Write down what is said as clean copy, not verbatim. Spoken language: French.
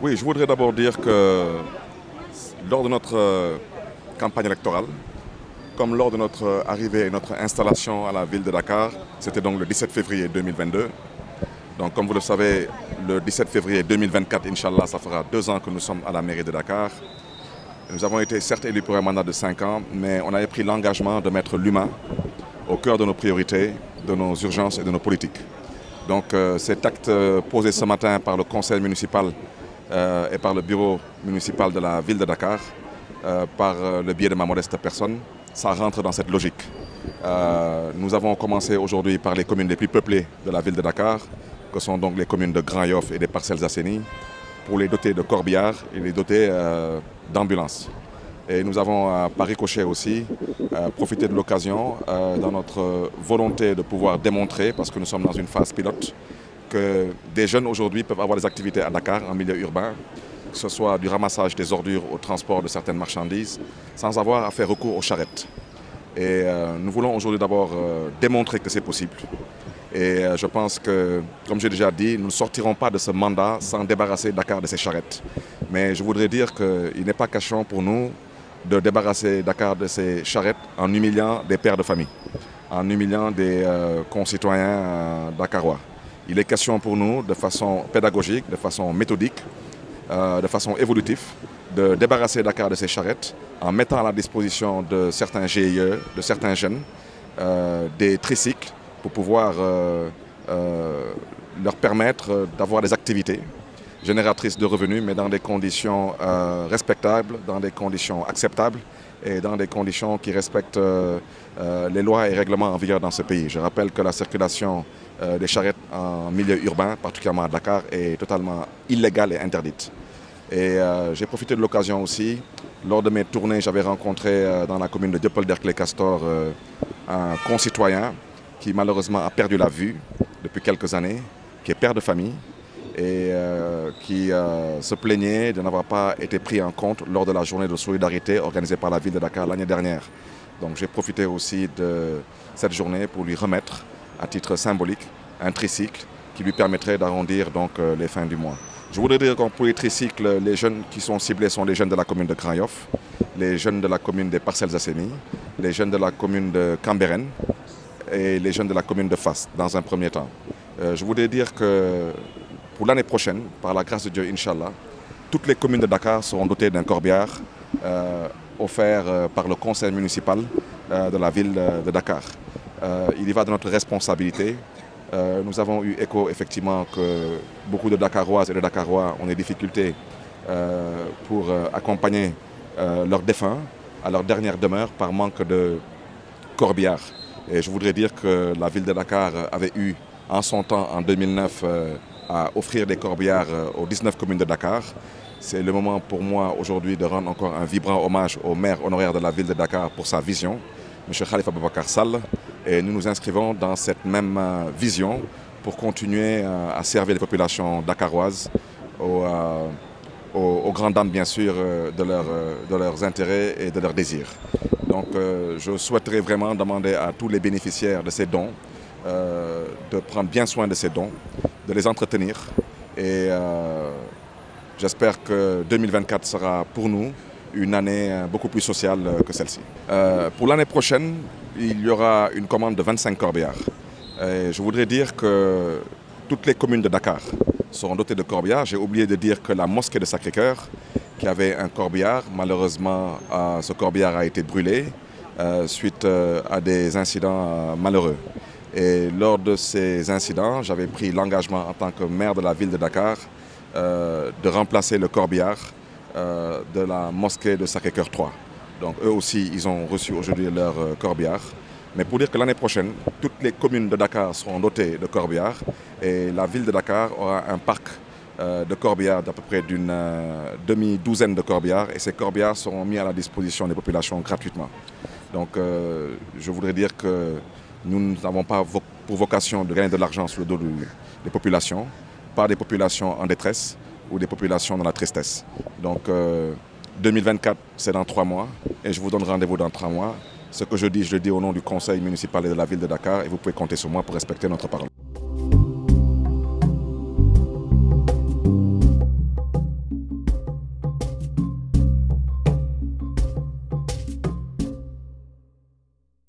Oui, je voudrais d'abord dire que lors de notre campagne électorale, comme lors de notre arrivée et notre installation à la ville de Dakar, c'était donc le 17 février 2022. Donc comme vous le savez, le 17 février 2024, Inch'Allah, ça fera 2 ans que nous sommes à la mairie de Dakar. Nous avons été certes élus pour un mandat de 5 ans, mais on avait pris l'engagement de mettre l'humain au cœur de nos priorités, de nos urgences et de nos politiques. Donc cet acte posé ce matin par le conseil municipal et par le bureau municipal de la ville de Dakar, par le biais de ma modeste personne, ça rentre dans cette logique. Nous avons commencé aujourd'hui par les communes les plus peuplées de la ville de Dakar, que sont donc les communes de Grand Yoff et des Parcelles Assainies, pour les doter de corbillards et les doter d'ambulances. Et nous avons, par ricochet aussi, profité de l'occasion dans notre volonté de pouvoir démontrer, parce que nous sommes dans une phase pilote, que des jeunes aujourd'hui peuvent avoir des activités à Dakar, en milieu urbain, que ce soit du ramassage des ordures au transport de certaines marchandises, sans avoir à faire recours aux charrettes. Et nous voulons aujourd'hui d'abord démontrer que c'est possible. Et je pense que, comme j'ai déjà dit, nous ne sortirons pas de ce mandat sans débarrasser Dakar de ses charrettes. Mais je voudrais dire qu'il n'est pas question pour nous de débarrasser Dakar de ses charrettes en humiliant des pères de famille, en humiliant des concitoyens dakarois. Il est question pour nous, de façon pédagogique, de façon méthodique, de façon évolutive, de débarrasser Dakar de ses charrettes en mettant à la disposition de certains GIE, de certains jeunes, des tricycles pour pouvoir leur permettre d'avoir des activités génératrices de revenus, mais dans des conditions respectables, dans des conditions acceptables et dans des conditions qui respectent les lois et règlements en vigueur dans ce pays. Je rappelle que la circulation des charrettes en milieu urbain, particulièrement à Dakar, est totalement illégale et interdite. Et j'ai profité de l'occasion aussi. Lors de mes tournées, j'avais rencontré dans la commune de Dieuppeul-Derklé-Castor un concitoyen qui malheureusement a perdu la vue depuis quelques années, qui est père de famille et qui se plaignait de n'avoir pas été pris en compte lors de la journée de solidarité organisée par la ville de Dakar l'année dernière. Donc j'ai profité aussi de cette journée pour lui remettre, à titre symbolique, un tricycle qui lui permettrait d'arrondir donc les fins du mois. Je voudrais dire que pour les tricycles, les jeunes qui sont ciblés sont les jeunes de la commune de Grand Yoff, les jeunes de la commune des Parcelles Assainies, les jeunes de la commune de Cambérène et les jeunes de la commune de Fass, dans un premier temps. Je voudrais dire que pour l'année prochaine, par la grâce de Dieu, Inch'Allah, toutes les communes de Dakar seront dotées d'un corbillard offert par le conseil municipal de la ville de Dakar. Il y va de notre responsabilité. Nous avons eu écho effectivement que beaucoup de Dakaroises et de Dakarois ont des difficultés pour accompagner leurs défunts à leur dernière demeure par manque de corbillard. Et je voudrais dire que la ville de Dakar avait eu en son temps, en 2009, à offrir des corbillards aux 19 communes de Dakar. C'est le moment pour moi aujourd'hui de rendre encore un vibrant hommage au maire honoraire de la ville de Dakar pour sa vision, M. Khalifa Boubacar Sall. Et nous nous inscrivons dans cette même vision pour continuer à servir les populations dakaroises aux grandes dames, bien sûr, de leurs intérêts et de leurs désirs. Donc je souhaiterais vraiment demander à tous les bénéficiaires de ces dons de prendre bien soin de ces dons, de les entretenir. Et j'espère que 2024 sera pour nous une année beaucoup plus sociale que celle-ci. Pour l'année prochaine, il y aura une commande de 25 corbillards. Et je voudrais dire que toutes les communes de Dakar seront dotées de corbillards. J'ai oublié de dire que la mosquée de Sacré-Cœur, qui avait un corbillard, malheureusement ce corbillard a été brûlé suite à des incidents malheureux. Et lors de ces incidents, j'avais pris l'engagement en tant que maire de la ville de Dakar de remplacer le corbillard de la mosquée de Sacré-Cœur 3. Donc eux aussi, ils ont reçu aujourd'hui leur corbillard. Mais pour dire que l'année prochaine, toutes les communes de Dakar seront dotées de corbillards et la ville de Dakar aura un parc de corbillards d'à peu près d'une demi-douzaine de corbillards et ces corbillards seront mis à la disposition des populations gratuitement. Donc je voudrais dire que nous n'avons pas pour vocation de gagner de l'argent sur le dos des populations, pas des populations en détresse ou des populations dans la tristesse. Donc 2024, c'est dans 3 mois et je vous donne rendez-vous dans 3 mois. Ce que je le dis au nom du conseil municipal et de la ville de Dakar et vous pouvez compter sur moi pour respecter notre parole.